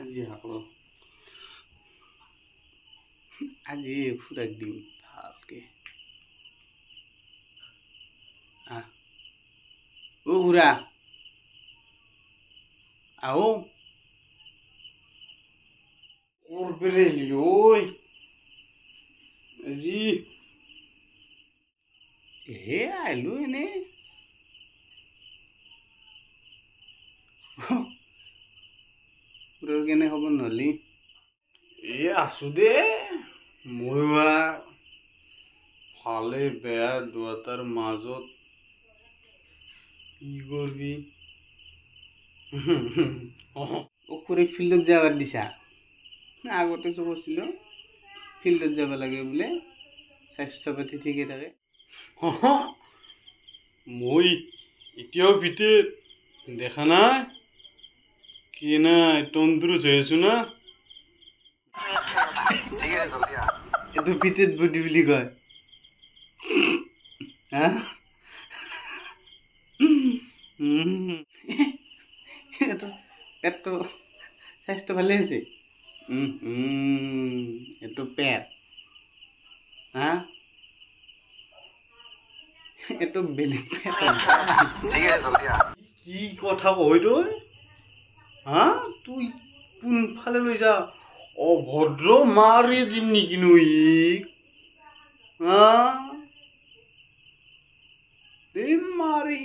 আজি আকৌ আজি ফুৰাক দিম ভালকে ও ফুৰা আও করবেরেলি ওই আজি হে আইলো এনে পুরো কেনে খবর নলি এ আসু দে ময়ুয়া ভালে বেয়া দুটার মাজত কি করবি ও করে ফিল্ডত যাবার দিছা আগতে তো কৈছিল ফিল্ডত যাব লাগে বোলে স্বাস্থ্য পাতি ঠিকে থাকে মই এতিয়াও পিতে দেখা নাই কি নাই তন্দুরুস্ত হৈ আছো না এইটো পিতেত বডি বুলি কয় হা পেটটো স্বাস্থ্য ভালে আছে এইটো পেট হা এইটো বেলেগ পেট কি কথা কই তই হা তুই কোনফালে লৈ যা অভদ্র মারি দিম নেকি নই হা মারি